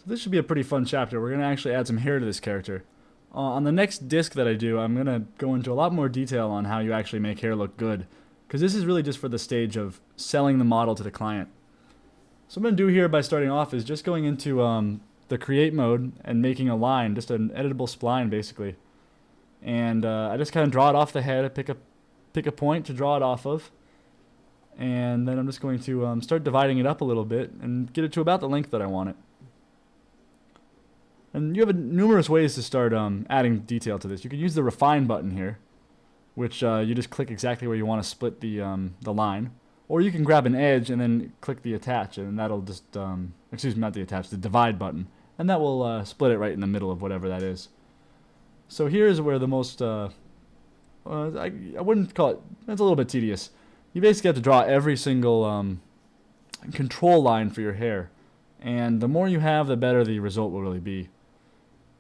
So this should be a pretty fun chapter. We're going to actually add some hair to this character. On the next disc that I do, I'm going to go into a lot more detail on how you actually make hair look good. Because this is really just for the stage of selling the model to the client. So what I'm going to do here by starting off is just going into the create mode and making a line, just an editable spline basically. And I just kind of draw it off the head. I pick a point to draw it off of. And then I'm just going to start dividing it up a little bit and get it to about the length that I want it. And you have numerous ways to start adding detail to this. You can use the refine button here, which you just click exactly where you want to split the line. Or you can grab an edge and then click the attach, and that'll just, excuse me, not the attach, the divide button. And that will split it right in the middle of whatever that is. So here's where the most, I wouldn't call it, it's a little bit tedious. You basically have to draw every single control line for your hair. And the more you have, the better the result will really be.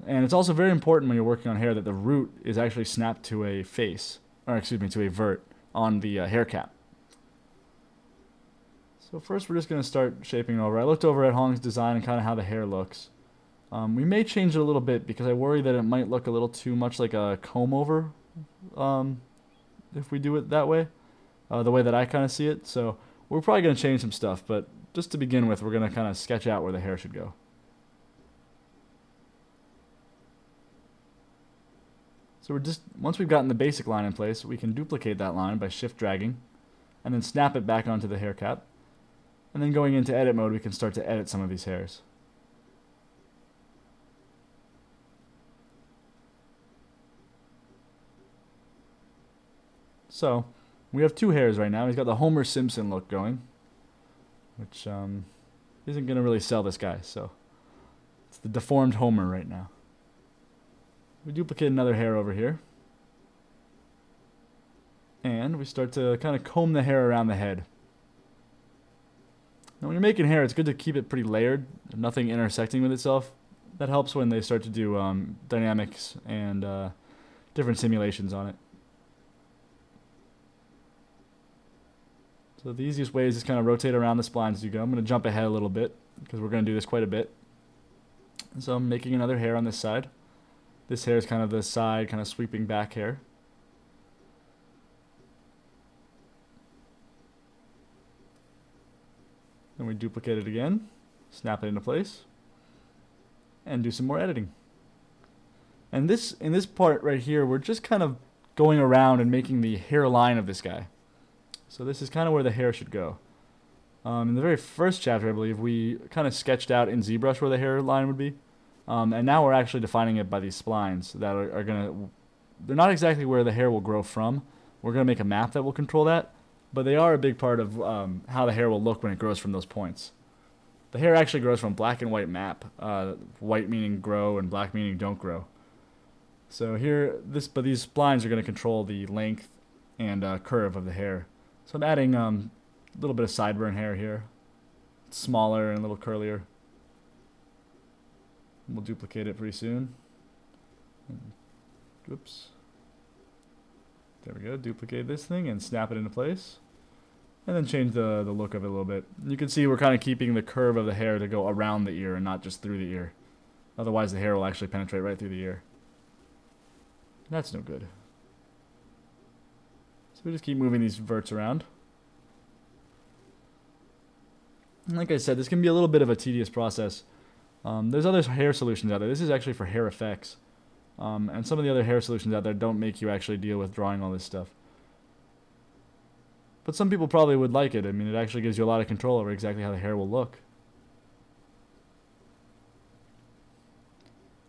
And it's also very important when you're working on hair that the root is actually snapped to a face, or excuse me, to a vert on the hair cap. So first we're just going to start shaping it over. I looked over at Hong's design and kind of how the hair looks. We may change it a little bit because I worry that it might look a little too much like a comb over if we do it that way, the way that I kind of see it. So we're probably going to change some stuff, but just to begin with, we're going to kind of sketch out where the hair should go. So once we've gotten the basic line in place, we can duplicate that line by shift dragging and then snap it back onto the hair cap. And then going into edit mode, we can start to edit some of these hairs. So we have two hairs right now. He's got the Homer Simpson look going, which isn't going to really sell this guy. So it's the deformed Homer right now. We duplicate another hair over here. And we start to kind of comb the hair around the head. Now when you're making hair, it's good to keep it pretty layered, nothing intersecting with itself. That helps when they start to do dynamics and different simulations on it. So the easiest way is just kind of rotate around the splines as you go. I'm going to jump ahead a little bit because we're going to do this quite a bit. So I'm making another hair on this side. This hair is kind of the side, kind of sweeping back hair. Then we duplicate it again, snap it into place, and do some more editing. And in this part right here, we're just kind of going around and making the hairline of this guy. So this is kind of where the hair should go. In the very first chapter, I believe, we kind of sketched out in ZBrush where the hairline would be. And now we're actually defining it by these splines that are going to... They're not exactly where the hair will grow from. We're going to make a map that will control that. But they are a big part of how the hair will look when it grows from those points. The hair actually grows from black and white map. White meaning grow and black meaning don't grow. So here, but these splines are going to control the length and curve of the hair. So I'm adding a little bit of sideburn hair here. It's smaller and a little curlier. We'll duplicate it pretty soon. Oops. There we go. Duplicate this thing and snap it into place. And then change the look of it a little bit. You can see we're kind of keeping the curve of the hair to go around the ear and not just through the ear. Otherwise the hair will actually penetrate right through the ear. That's no good. So we just keep moving these verts around. And like I said, this can be a little bit of a tedious process. There's other hair solutions out there. This is actually for hair effects. And some of the other hair solutions out there don't make you actually deal with drawing all this stuff. But some people probably would like it. I mean, it actually gives you a lot of control over exactly how the hair will look.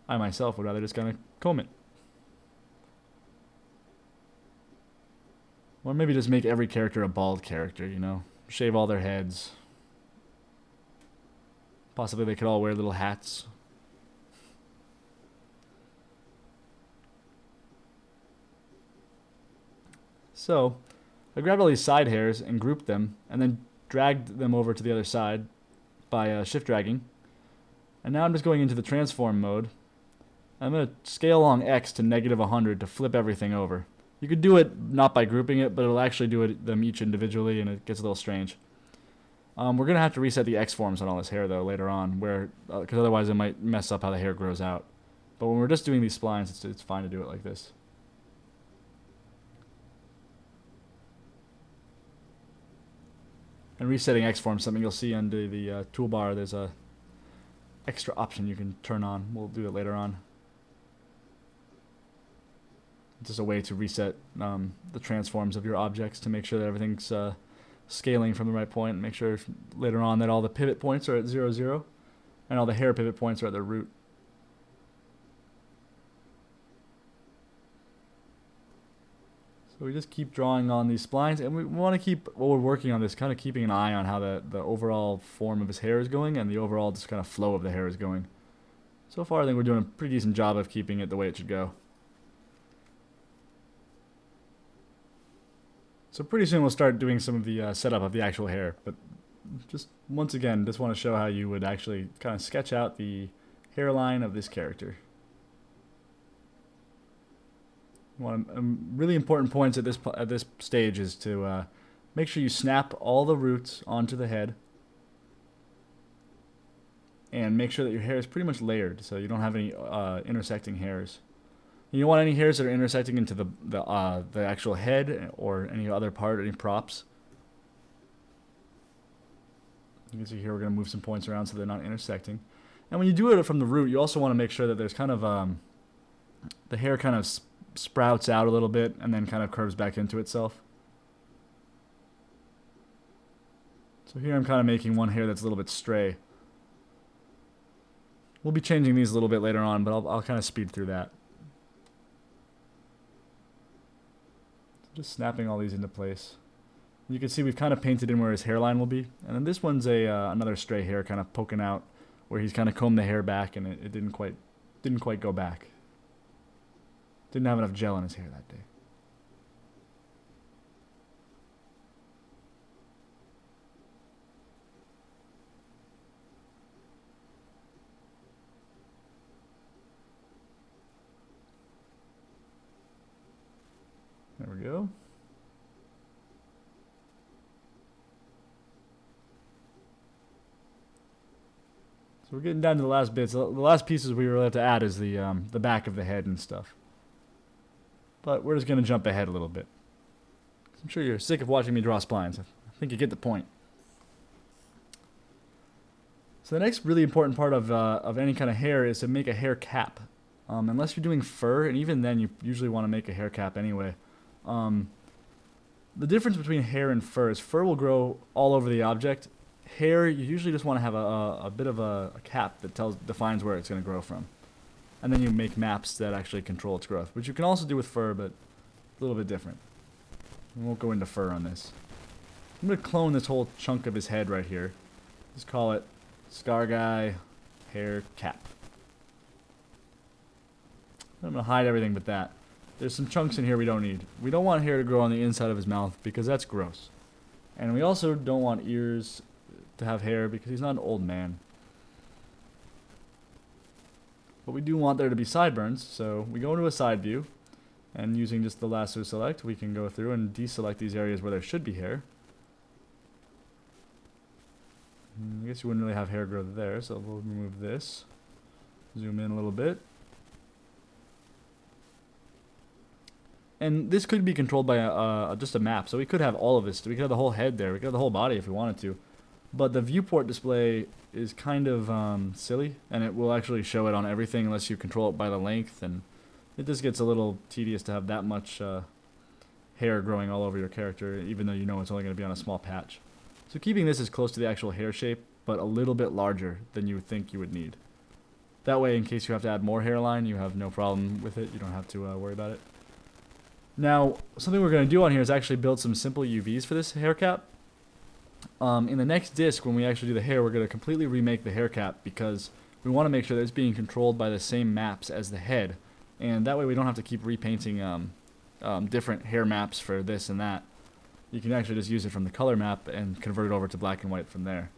I myself would rather just kind of comb it. Or maybe just make every character a bald character, you know? Shave all their heads. Possibly they could all wear little hats. So, I grabbed all these side hairs and grouped them, and then dragged them over to the other side by shift dragging. And now I'm just going into the transform mode. I'm going to scale along X to -100 to flip everything over. You could do it not by grouping it, but it'll actually do them each individually, and it gets a little strange. We're gonna have to reset the X forms on all this hair though later on, where because otherwise it might mess up how the hair grows out. But when we're just doing these splines, it's fine to do it like this. And resetting X forms, something you'll see under the toolbar. There's a extra option you can turn on. We'll do it later on. It's just a way to reset the transforms of your objects to make sure that everything's scaling from the right point, and make sure later on that all the pivot points are at 0, 0, and all the hair pivot points are at their root. So we just keep drawing on these splines, and we want to keep, while we're working on this, kind of keeping an eye on how the overall form of his hair is going and the overall just kind of flow of the hair is going. So far I think we're doing a pretty decent job of keeping it the way it should go. So pretty soon we'll start doing some of the setup of the actual hair, but just once again, just want to show how you would actually kind of sketch out the hairline of this character. One really important points at this stage is to make sure you snap all the roots onto the head, and make sure that your hair is pretty much layered, so you don't have any intersecting hairs. You don't want any hairs that are intersecting into the actual head or any other part, any props. You can see here we're going to move some points around so they're not intersecting. And when you do it from the root, you also want to make sure that there's kind of the hair kind of sprouts out a little bit and then kind of curves back into itself. So here I'm kind of making one hair that's a little bit stray. We'll be changing these a little bit later on, but I'll kind of speed through that. Just snapping all these into place. You can see we've kind of painted in where his hairline will be, and then this one's another stray hair kind of poking out, where he's kind of combed the hair back, and it didn't quite go back. Didn't have enough gel in his hair that day. There we go. So we're getting down to the last bits. The last pieces we were allowed to add is the back of the head and stuff. But we're just going to jump ahead a little bit. I'm sure you're sick of watching me draw splines. I think you get the point. So the next really important part of any kind of hair is to make a hair cap. Unless you're doing fur, and even then you usually want to make a hair cap anyway. The difference between hair and fur is fur will grow all over the object. Hair, you usually just want to have a bit of a cap that defines where it's going to grow from. And then you make maps that actually control its growth, which you can also do with fur, but a little bit different. We won't go into fur on this. I'm going to clone this whole chunk of his head right here. Just call it Scar Guy Hair Cap. I'm going to hide everything but that. There's some chunks in here we don't need. We don't want hair to grow on the inside of his mouth because that's gross. And we also don't want ears to have hair because he's not an old man. But we do want there to be sideburns, so we go into a side view, and using just the lasso select, we can go through and deselect these areas where there should be hair. I guess you wouldn't really have hair grow there, so we'll remove this. Zoom in a little bit. And this could be controlled by just a map, so we could have all of this. We could have the whole head there. We could have the whole body if we wanted to. But the viewport display is kind of silly, and it will actually show it on everything unless you control it by the length, and it just gets a little tedious to have that much hair growing all over your character, even though you know it's only going to be on a small patch. So keeping this as close to the actual hair shape, but a little bit larger than you would think you would need. That way, in case you have to add more hairline, you have no problem with it. You don't have to worry about it. Now, something we're going to do on here is actually build some simple UVs for this hair cap. In the next disc, when we actually do the hair, we're going to completely remake the hair cap because we want to make sure that it's being controlled by the same maps as the head. And that way we don't have to keep repainting different hair maps for this and that. You can actually just use it from the color map and convert it over to black and white from there.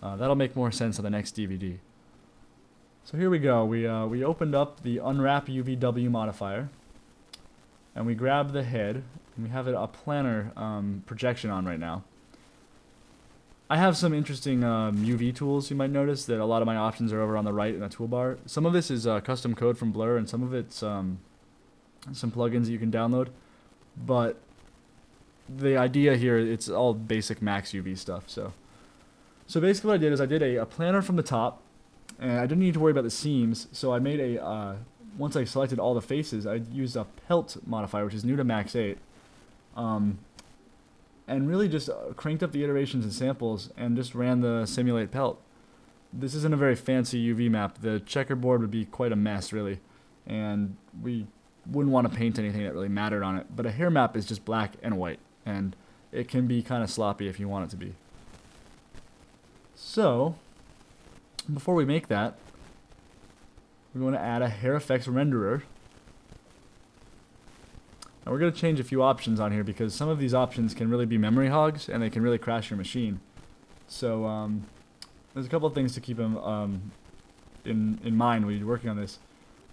That'll make more sense on the next DVD. So here we go. We opened up the Unwrap UVW modifier. And we grab the head, and we have a planar projection on right now. I have some interesting UV tools you might notice that a lot of my options are over on the right in the toolbar. Some of this is custom code from Blur, and some of it's some plugins that you can download. But the idea here, it's all basic max UV stuff. So basically what I did is I did a planner from the top, and I didn't need to worry about the seams, so I made a, once I selected all the faces, I used a pelt modifier, which is new to Max 8, and really just cranked up the iterations and samples and just ran the simulate pelt. This isn't a very fancy UV map. The checkerboard would be quite a mess, really, and we wouldn't want to paint anything that really mattered on it, but a hair map is just black and white, and it can be kind of sloppy if you want it to be. So, before we make that, we're going to add a hair effects renderer. And we're going to change a few options on here because some of these options can really be memory hogs and they can really crash your machine. So there's a couple of things to keep in mind when you're working on this.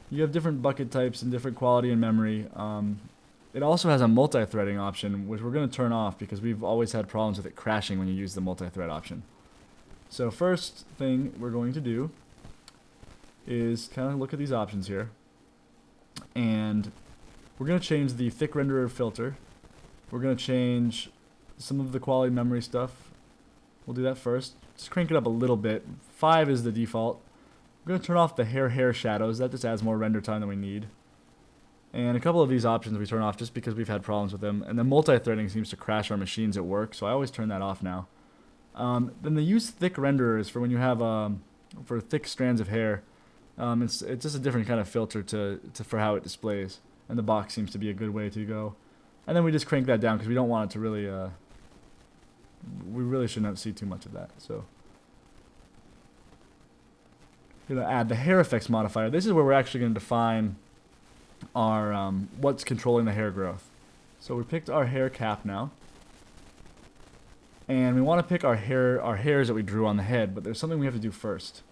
You have different bucket types and different quality and memory. It also has a multi-threading option, which we're going to turn off because we've always had problems with it crashing when you use the multi-thread option. So first thing we're going to do is kind of look at these options here, and we're going to change the thick renderer filter. We're going to change some of the quality memory stuff. We'll do that first. Just crank it up a little bit. 5 is the default. We're going to turn off the hair shadows. That just adds more render time than we need. And a couple of these options we turn off just because we've had problems with them. And the multi-threading seems to crash our machines at work, so I always turn that off now. Then the use thick renderers for when you have for thick strands of hair. It's just a different kind of filter for how it displays, and the box seems to be a good way to go. And then we just crank that down because we don't want it to really. We really shouldn't see too much of that. So we're gonna add the hair effects modifier. This is where we're actually going to define our what's controlling the hair growth. So we picked our hair cap now. And we want to pick our hairs that we drew on the head, but there's something we have to do first.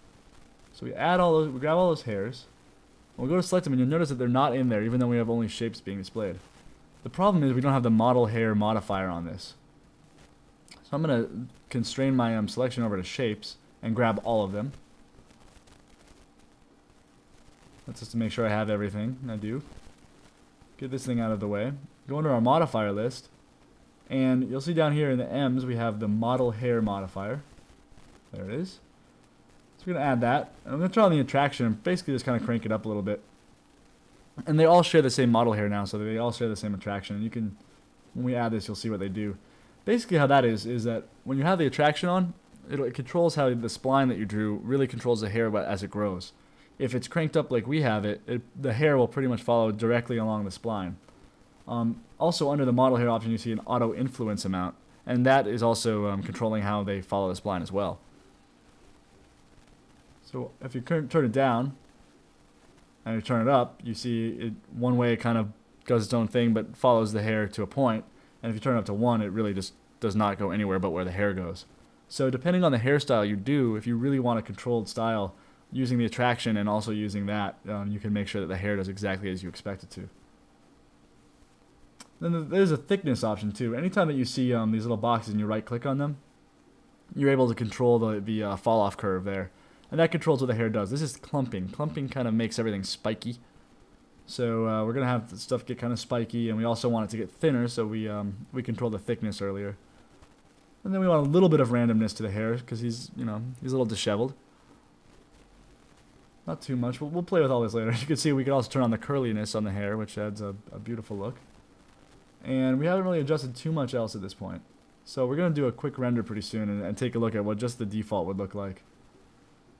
So we grab all those hairs, and we'll go to select them, and you'll notice that they're not in there, even though we have only shapes being displayed. The problem is we don't have the model hair modifier on this. So I'm going to constrain my selection over to shapes and grab all of them. That's just to make sure I have everything, and I do. Get this thing out of the way. Go into our modifier list. And you'll see down here in the M's we have the model hair modifier. There it is. So we're going to add that. And I'm going to turn on the attraction and basically just kind of crank it up a little bit. And they all share the same model hair now, so they all share the same attraction. And you can, when we add this, you'll see what they do. Basically how that is that when you have the attraction on, it controls how the spline that you drew really controls the hair as it grows. If it's cranked up like we have it, the hair will pretty much follow directly along the spline. Also under the model hair option you see an auto influence amount, and that is also controlling how they follow the spline as well. So if you turn it down and you turn it up, you see it one way it kind of does its own thing but follows the hair to a point, and if you turn it up to 1 it really just does not go anywhere but where the hair goes. So depending on the hairstyle you do, if you really want a controlled style using the attraction and also using that, you can make sure that the hair does exactly as you expect it to. Then there's a thickness option too. Anytime that you see these little boxes and you right click on them, you're able to control the fall off curve there. And that controls what the hair does. This is clumping. Clumping kind of makes everything spiky. So we're going to have the stuff get kind of spiky, and we also want it to get thinner, so we control the thickness earlier. And then we want a little bit of randomness to the hair because he's a little disheveled. Not too much, but we'll play with all this later. As you can see, we can also turn on the curliness on the hair, which adds a beautiful look. And we haven't really adjusted too much else at this point. So we're going to do a quick render pretty soon and take a look at what just the default would look like.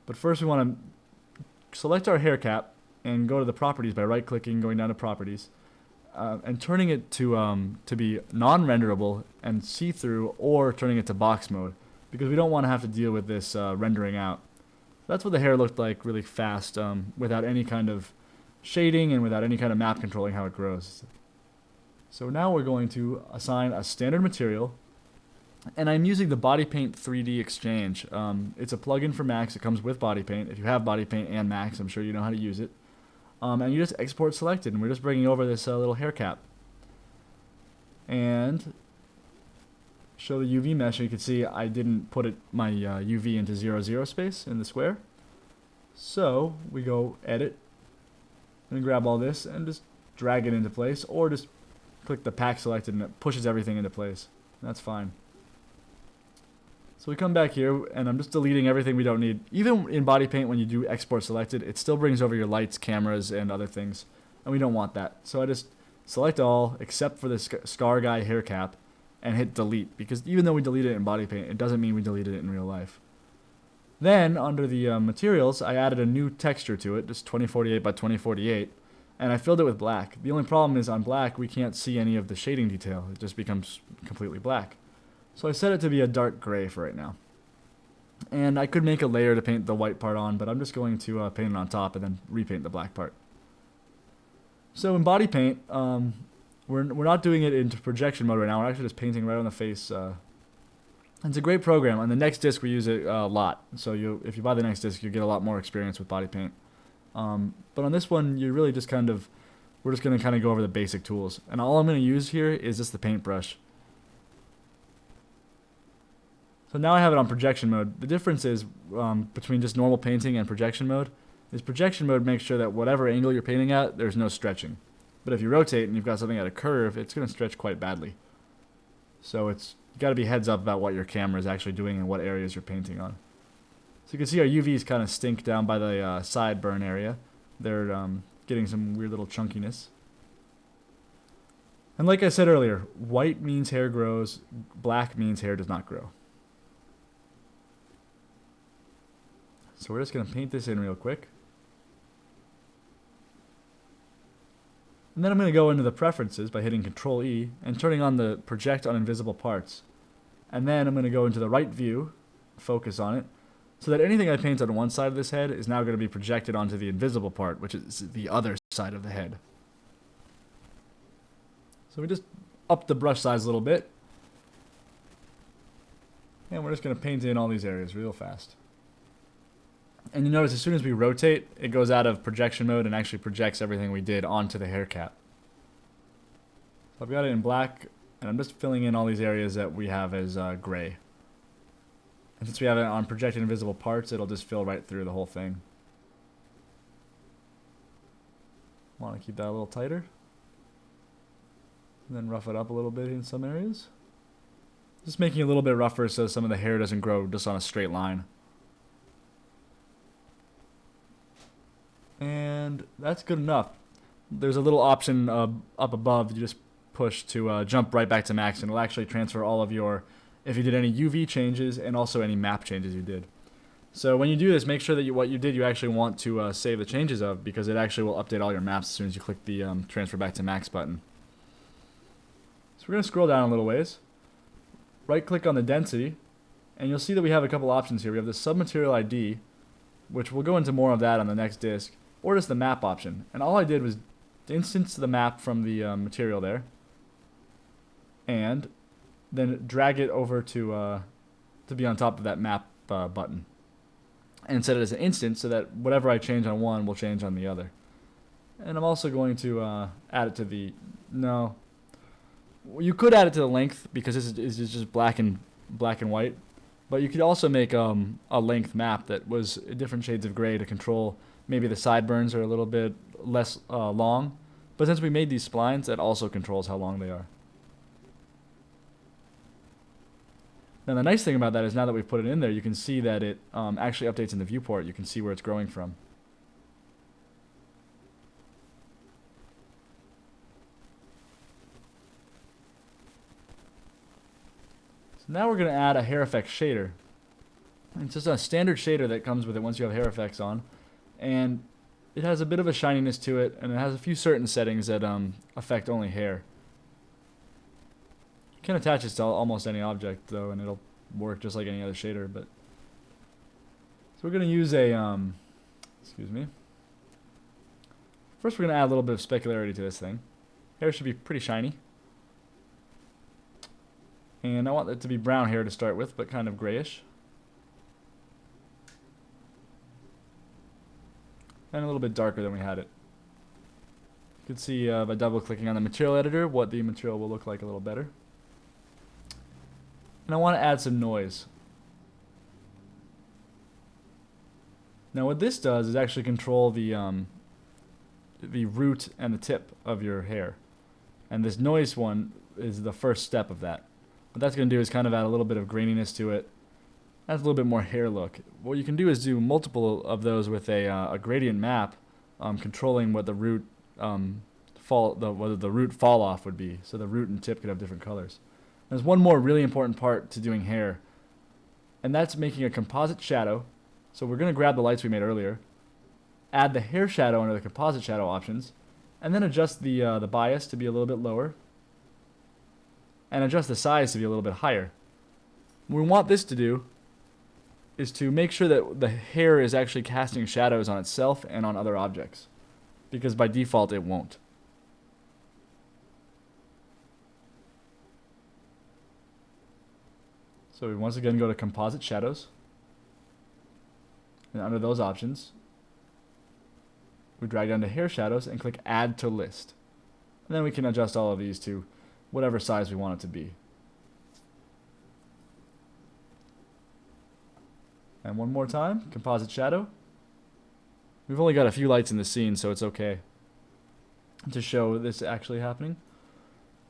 But first we want to select our hair cap and go to the properties by right clicking, going down to properties, and turning it to be non-renderable and see-through, or turning it to box mode, because we don't want to have to deal with this rendering out. That's what the hair looked like really fast, without any kind of shading and without any kind of map controlling how it grows. So now we're going to assign a standard material, and I'm using the Body Paint 3D Exchange. It's a plugin for Max. It comes with Body Paint. If you have Body Paint and Max, I'm sure you know how to use it. And you just export selected, and we're just bringing over this little hair cap. And show the UV mesh, and you can see I didn't put my UV into 0, 0 space in the square. So we go edit and grab all this and just drag it into place, or just click the pack selected and it pushes everything into place. That's fine. So we come back here and I'm just deleting everything we don't need. Even in body paint, when you do export selected, it still brings over your lights, cameras, and other things, and we don't want that. So I just select all except for the Scar Guy hair cap and hit delete, because even though we deleted it in body paint, it doesn't mean we deleted it in real life. Then under the materials, I added a new texture to it, just 2048 by 2048, and I filled it with black. The only problem is on black we can't see any of the shading detail. It just becomes completely black. So I set it to be a dark gray for right now. And I could make a layer to paint the white part on, but I'm just going to paint it on top and then repaint the black part. So in body paint, we're not doing it into projection mode right now. We're actually just painting right on the face. It's a great program. On the next disc, we use it a lot. So if you buy the next disc, you get a lot more experience with body paint. But on this one, you really just we're just going to kind of go over the basic tools. And all I'm going to use here is just the paintbrush. So now I have it on projection mode. The difference is between just normal painting and projection mode is projection mode makes sure that whatever angle you're painting at, there's no stretching. But if you rotate and you've got something at a curve, it's going to stretch quite badly. So you got to be heads up about what your camera is actually doing and what areas you're painting on. So you can see our UVs kind of stink down by the sideburn area. They're getting some weird little chunkiness. And like I said earlier, white means hair grows, black means hair does not grow. So we're just going to paint this in real quick. And then I'm going to go into the preferences by hitting Control E and turning on the project on invisible parts. And then I'm going to go into the right view, focus on it, so that anything I paint on one side of this head is now going to be projected onto the invisible part, which is the other side of the head. So we just up the brush size a little bit. And we're just going to paint in all these areas real fast. And you notice as soon as we rotate, it goes out of projection mode and actually projects everything we did onto the hair cap. So I've got it in black, and I'm just filling in all these areas that we have as gray. And since we have it on projected invisible parts, it'll just fill right through the whole thing. Want to keep that a little tighter. And then rough it up a little bit in some areas. Just making it a little bit rougher so some of the hair doesn't grow just on a straight line. And that's good enough. There's a little option up above you just push to jump right back to max, and it'll actually transfer all of your, if you did any UV changes and also any map changes you did. So when you do this, make sure that what you did you actually want to save the changes of, because it actually will update all your maps as soon as you click the transfer back to max button. So we're going to scroll down a little ways, right click on the density, and you'll see that we have a couple options here. We have the submaterial ID, which we'll go into more of that on the next disc, or just the map option. And all I did was instance the map from the material there, and then drag it over to be on top of that map button, and set it as an instance so that whatever I change on one will change on the other. And I'm also going to add it to the, no, you could add it to the length because this is just black and white, but you could also make a length map that was different shades of gray to control. Maybe the sideburns are a little bit less long, but since we made these splines, that also controls how long they are. Now the nice thing about that is now that we've put it in there, you can see that it actually updates in the viewport. You can see where it's growing from. So now we're going to add a hair effect shader. It's just a standard shader that comes with it once you have hair effects on. And it has a bit of a shininess to it, and it has a few certain settings that affect only hair. You can attach this to almost any object though, and it'll work just like any other shader. But so we're going to use a excuse me. First we're going to add a little bit of specularity to this thing. Hair should be pretty shiny. And I want it to be brown hair to start with, but kind of grayish. And a little bit darker than we had it. You can see by double clicking on the material editor what the material will look like a little better. And I want to add some noise. Now what this does is actually control the root and the tip of your hair. And this noise one is the first step of that. What that's going to do is kind of add a little bit of graininess to it. Adds a little bit more hair look. What you can do is do multiple of those with a gradient map, controlling what the root whether the root fall off would be. So the root and tip could have different colors. There's one more really important part to doing hair, and that's making a composite shadow. So we're going to grab the lights we made earlier, add the hair shadow under the composite shadow options, and then adjust the bias to be a little bit lower, and adjust the size to be a little bit higher. What we want this to do is to make sure that the hair is actually casting shadows on itself and on other objects, because by default it won't. So we once again go to composite shadows, and under those options we drag down to hair shadows and click add to list, and then we can adjust all of these to whatever size we want it to be. And one more time, composite shadow. We've only got a few lights in the scene, so it's okay to show this actually happening.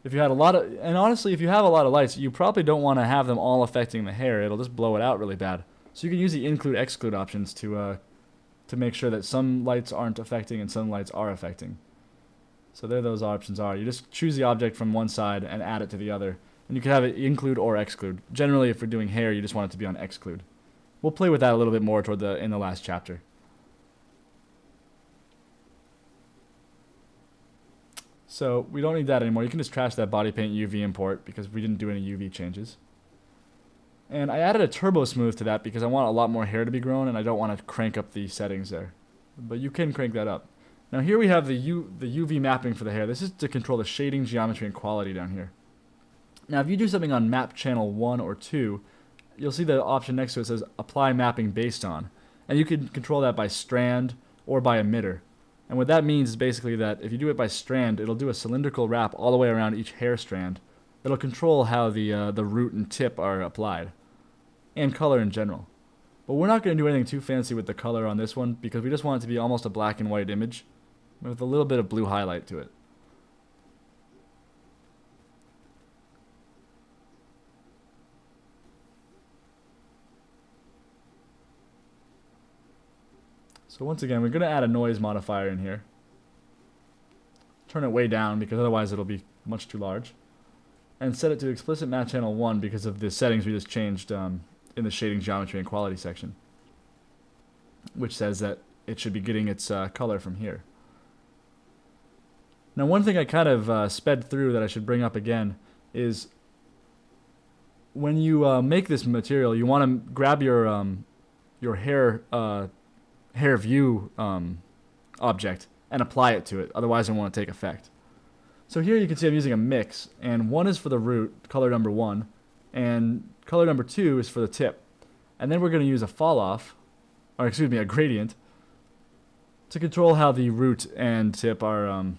If you had a lot of, and honestly, if you have a lot of lights, you probably don't want to have them all affecting the hair. It'll just blow it out really bad. So you can use the include exclude options to make sure that some lights aren't affecting and some lights are affecting. So there those options are. You just choose the object from one side and add it to the other. And you can have it include or exclude. Generally, if we're doing hair, you just want it to be on exclude. We'll play with that a little bit more in the last chapter. So we don't need that anymore. You can just trash that body paint UV import because we didn't do any UV changes. And I added a turbo smooth to that because I want a lot more hair to be grown and I don't want to crank up the settings there. But you can crank that up. Now here we have the UV mapping for the hair. This is to control the shading, geometry, and quality down here. Now if you do something on map channel 1 or 2, you'll see the option next to it says apply mapping based on. And you can control that by strand or by emitter. And what that means is basically that if you do it by strand, it'll do a cylindrical wrap all the way around each hair strand. It'll control how the root and tip are applied, and color in general. But we're not going to do anything too fancy with the color on this one because we just want it to be almost a black and white image with a little bit of blue highlight to it. So once again, we're going to add a noise modifier in here. Turn it way down because otherwise it'll be much too large. And set it to explicit map channel 1 because of the settings we just changed in the shading, geometry, and quality section, which says that it should be getting its color from here. Now one thing I kind of sped through that I should bring up again is when you make this material, you want to grab your hair view object and apply it to it, otherwise it won't take effect. So here you can see I'm using a mix, and 1 is for the root, color number 1, and color number 2 is for the tip. And then we're going to use a fall off, or excuse me, a gradient, to control how the root and tip are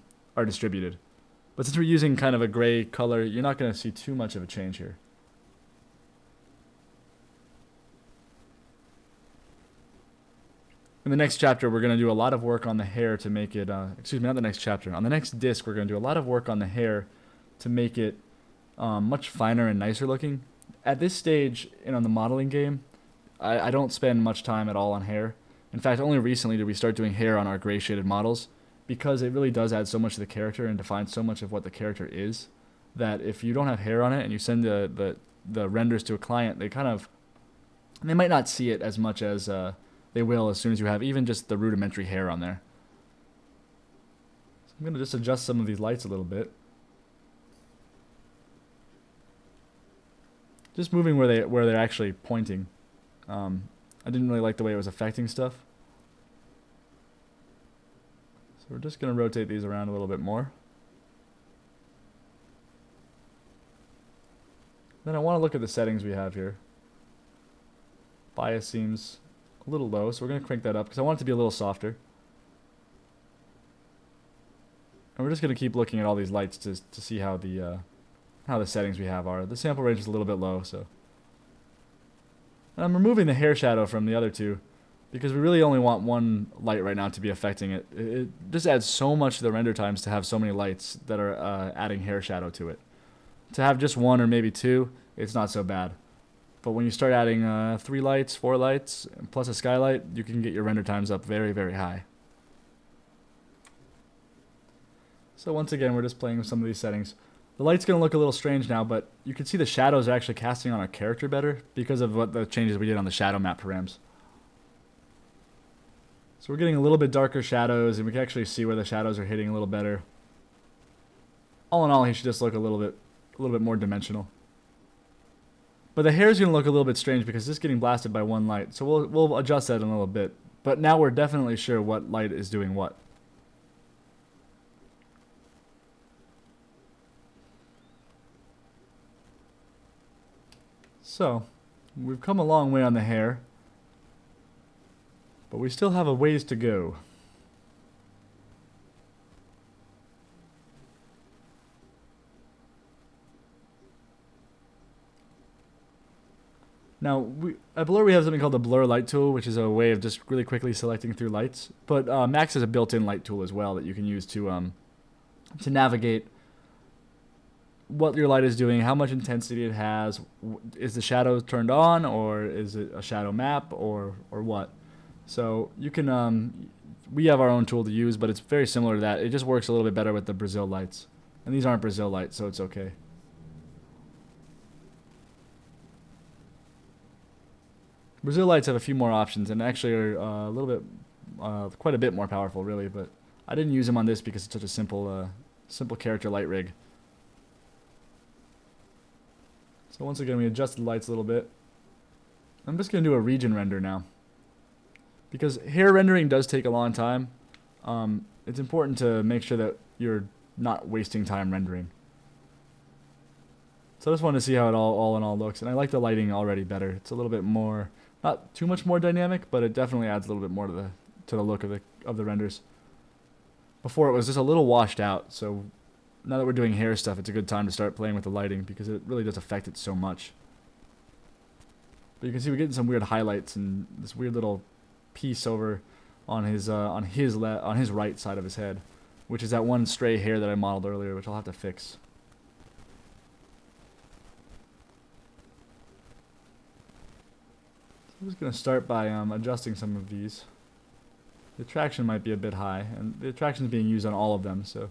distributed. But since we're using kind of a gray color, you're not going to see too much of a change here. In the next chapter, we're going to do a lot of work on the hair to make it, excuse me, not the next chapter. On the next disc, we're going to do a lot of work on the hair to make it much finer and nicer looking. At this stage on the modeling game, I don't spend much time at all on hair. In fact, only recently did we start doing hair on our gray shaded models because it really does add so much to the character and define so much of what the character is that if you don't have hair on it and you send the renders to a client, they might not see it as much as they will as soon as you have even just the rudimentary hair on there. So I'm going to just adjust some of these lights a little bit. Just moving where they're actually pointing. I didn't really like the way it was affecting stuff. So we're just going to rotate these around a little bit more. Then I want to look at the settings we have here. Bias seems a little low, so we're going to crank that up because I want it to be a little softer. And we're just going to keep looking at all these lights to see how the settings we have are. The sample range is a little bit low, so And I'm removing the hair shadow from the other two because we really only want one light right now to be affecting it. It just adds so much to the render times to have so many lights that are adding hair shadow to it. To have just one or maybe two, it's not so bad. But when you start adding 3 lights, 4 lights, plus a skylight, you can get your render times up very, very high. So once again, we're just playing with some of these settings. The light's going to look a little strange now, but you can see the shadows are actually casting on our character better because of what the changes we did on the shadow map params. So we're getting a little bit darker shadows, and we can actually see where the shadows are hitting a little better. All in all, he should just look a little bit more dimensional. But the hair is going to look a little bit strange because it's getting blasted by one light. So we'll adjust that in a little bit. But now we're definitely sure what light is doing what. So, we've come a long way on the hair, but we still have a ways to go. Now, at Blur we have something called the Blur Light Tool, which is a way of just really quickly selecting through lights. But Max has a built-in light tool as well that you can use to navigate what your light is doing, how much intensity it has, is the shadow turned on, or is it a shadow map, or what. So you can, we have our own tool to use, but it's very similar to that. It just works a little bit better with the Brazil lights. And these aren't Brazil lights, so it's okay. Brazil lights have a few more options and actually are a little bit, quite a bit more powerful, really. But I didn't use them on this because it's such a simple character light rig. So once again, we adjust the lights a little bit. I'm just going to do a region render now. Because hair rendering does take a long time, it's important to make sure that you're not wasting time rendering. So I just wanted to see how it all in all looks. And I like the lighting already better. It's a little bit more, not too much more dynamic, but it definitely adds a little bit more to the look of the renders. Before it was just a little washed out, so now that we're doing hair stuff, it's a good time to start playing with the lighting because it really does affect it so much. But you can see we're getting some weird highlights and this weird little piece over on his right side of his head, which is that one stray hair that I modeled earlier, which I'll have to fix. So I'm just going to start by adjusting some of these. The attraction might be a bit high, and the attraction is being used on all of them, so.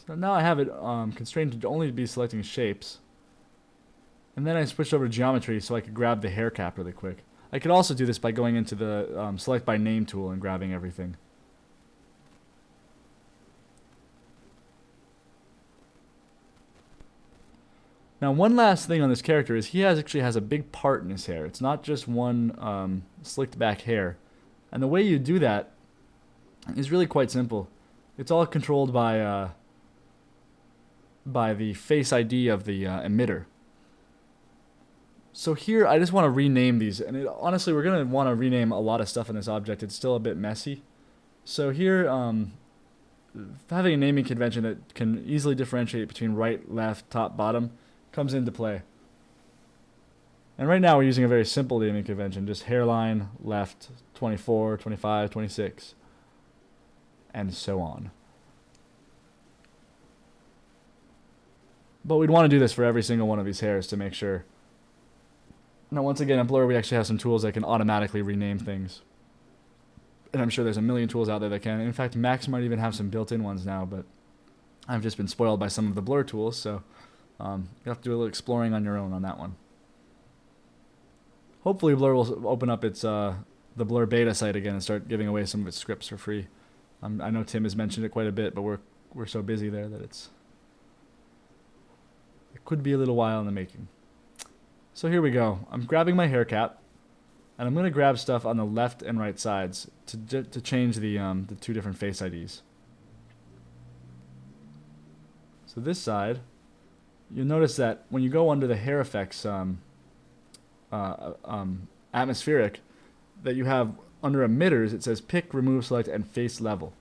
So now I have it constrained to only be selecting shapes. And then I switched over to geometry so I could grab the hair cap really quick. I could also do this by going into the select by name tool and grabbing everything. Now one last thing on this character is he actually has a big part in his hair. It's not just one slicked back hair. And the way you do that is really quite simple. It's all controlled by the face ID of the emitter. So here I just want to rename these, and honestly we're going to want to rename a lot of stuff in this object. It's still a bit messy. So here having a naming convention that can easily differentiate between right, left, top, bottom comes into play. And right now we're using a very simple naming convention, just hairline, left, 24, 25, 26, and so on. But we'd want to do this for every single one of these hairs to make sure. Now once again, at Blur we actually have some tools that can automatically rename things. And I'm sure there's a million tools out there that can. In fact, Max might even have some built-in ones now, but I've just been spoiled by some of the Blur tools, so you'll have to do a little exploring on your own on that one. Hopefully Blur will open up its the Blur beta site again and start giving away some of its scripts for free. I know Tim has mentioned it quite a bit, but we're so busy there that it could be a little while in the making. So here we go. I'm grabbing my hair cap, and I'm going to grab stuff on the left and right sides to change the two different face IDs. So this side, you'll notice that when you go under the hair effects atmospheric, that you have under emitters it says pick, remove, select, and face level.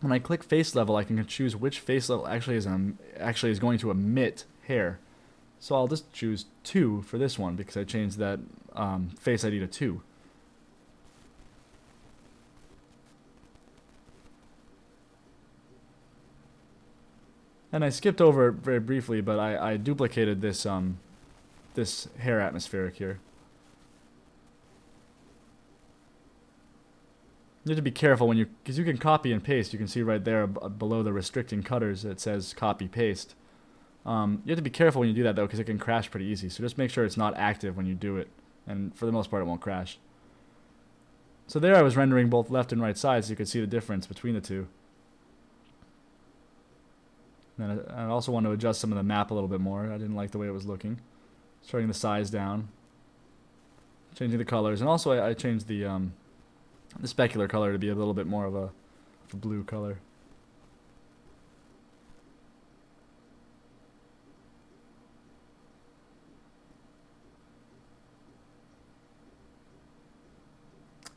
when I click face level, I can choose which face level actually is going to emit hair. So I'll just choose 2 for this one because I changed that face ID to 2. And I skipped over it very briefly, but I duplicated this this hair atmospheric here. You have to be careful when because you can copy and paste. You can see right there below the restricting cutters it says copy paste. You have to be careful when you do that though, because it can crash pretty easy. So just make sure it's not active when you do it, and for the most part it won't crash. So there I was rendering both left and right sides, so you could see the difference between the two. And I also want to adjust some of the map a little bit more. I didn't like the way it was looking. Starting the size down, changing the colors, and also I changed the specular color to be a little bit more of a blue color.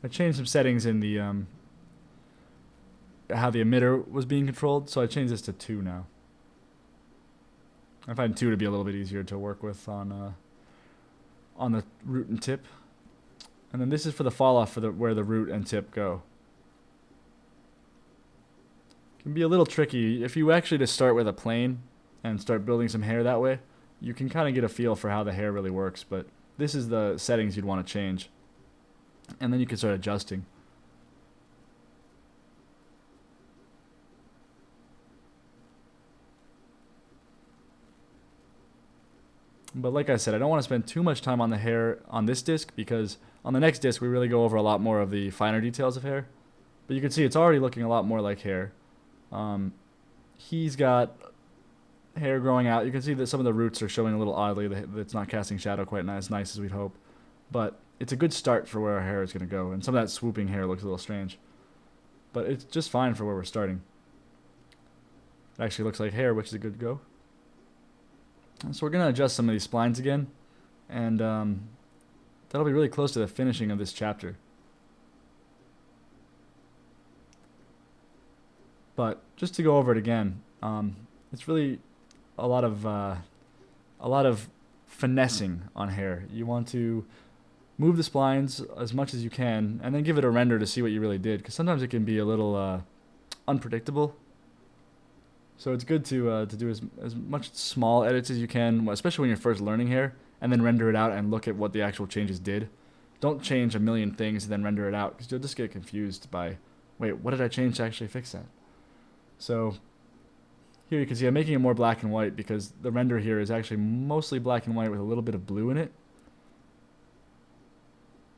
I changed some settings in the how the emitter was being controlled, so I changed this to 2 now. I find 2 to be a little bit easier to work with on the root and tip. And then this is for the fall off for where the root and tip go. It can be a little tricky. If you actually just start with a plane and start building some hair that way, you can kind of get a feel for how the hair really works, but this is the settings you'd want to change. And then you can start adjusting. But like I said, I don't want to spend too much time on the hair on this disc, because on the next disc we really go over a lot more of the finer details of hair. But you can see it's already looking a lot more like hair. He's got hair growing out. You can see that some of the roots are showing a little oddly. It's not casting shadow quite as nice as we'd hope. But it's a good start for where our hair is going to go. And some of that swooping hair looks a little strange. But it's just fine for where we're starting. It actually looks like hair, which is a good go. So we're going to adjust some of these splines again, and that'll be really close to the finishing of this chapter. But just to go over it again, it's really a lot of finessing on hair. You want to move the splines as much as you can, and then give it a render to see what you really did, because sometimes it can be a little unpredictable. So it's good to do as much small edits as you can, especially when you're first learning hair, and then render it out and look at what the actual changes did. Don't change a million things and then render it out, because you'll just get confused by, wait, what did I change to actually fix that? So here you can see I'm making it more black and white, because the render here is actually mostly black and white with a little bit of blue in it.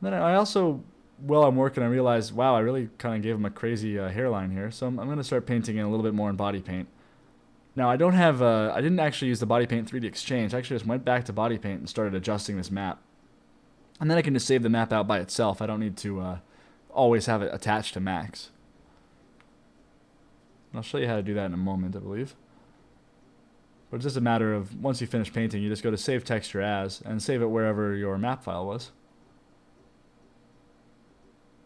Then I also, while I'm working, I realized, wow, I really kind of gave him a crazy hairline here, so I'm going to start painting in a little bit more in body paint. Now, I don't have, I didn't actually use the Body Paint 3D Exchange. I actually just went back to Body Paint and started adjusting this map. And then I can just save the map out by itself. I don't need to always have it attached to Max. And I'll show you how to do that in a moment, I believe. But it's just a matter of, once you finish painting, you just go to Save Texture As, and save it wherever your map file was.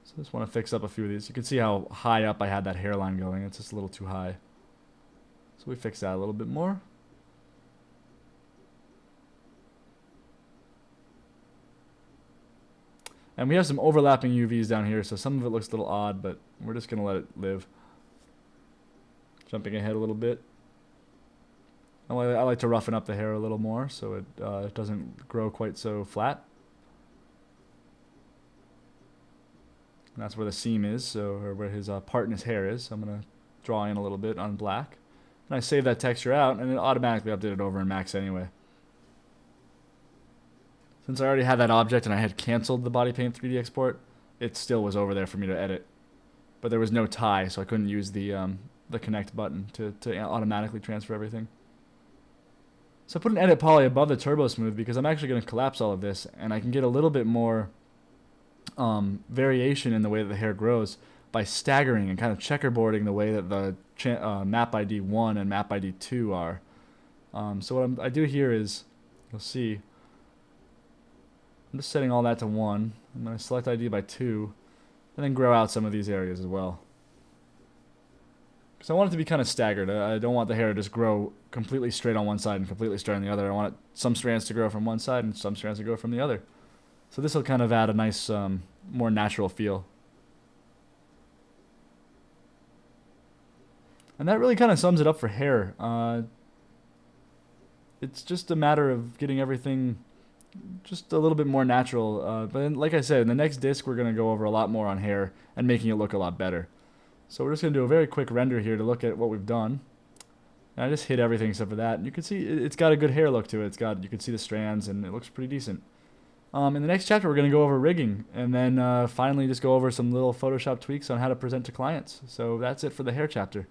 So I just want to fix up a few of these. You can see how high up I had that hairline going. It's just a little too high. So we fix that a little bit more. And we have some overlapping UVs down here, so some of it looks a little odd, but we're just going to let it live. Jumping ahead a little bit. I like to roughen up the hair a little more so it doesn't grow quite so flat. And that's where the seam is, so, or where his part in his hair is. So I'm going to draw in a little bit on black. And I save that texture out, and it automatically updated over in Max anyway. Since I already had that object and I had canceled the Body Paint 3D export, it still was over there for me to edit. But there was no tie, so I couldn't use the connect button to automatically transfer everything. So I put an edit poly above the turbo smooth because I'm actually going to collapse all of this, and I can get a little bit more variation in the way that the hair grows by staggering and kind of checkerboarding the way that the map ID 1 and map ID 2 are. So what I do here is, you'll see, I'm just setting all that to 1. I'm going to select ID by 2, and then grow out some of these areas as well. Because I want it to be kind of staggered. I don't want the hair to just grow completely straight on one side and completely straight on the other. I want some strands to grow from one side and some strands to grow from the other. So this will kind of add a nice, more natural feel. And that really kind of sums it up for hair. It's just a matter of getting everything just a little bit more natural. But then, like I said, in the next disc, we're going to go over a lot more on hair and making it look a lot better. So we're just going to do a very quick render here to look at what we've done. And I just hit everything except for that. And you can see it's got a good hair look to it. You can see the strands, and it looks pretty decent. In the next chapter, we're going to go over rigging, and then finally just go over some little Photoshop tweaks on how to present to clients. So that's it for the hair chapter.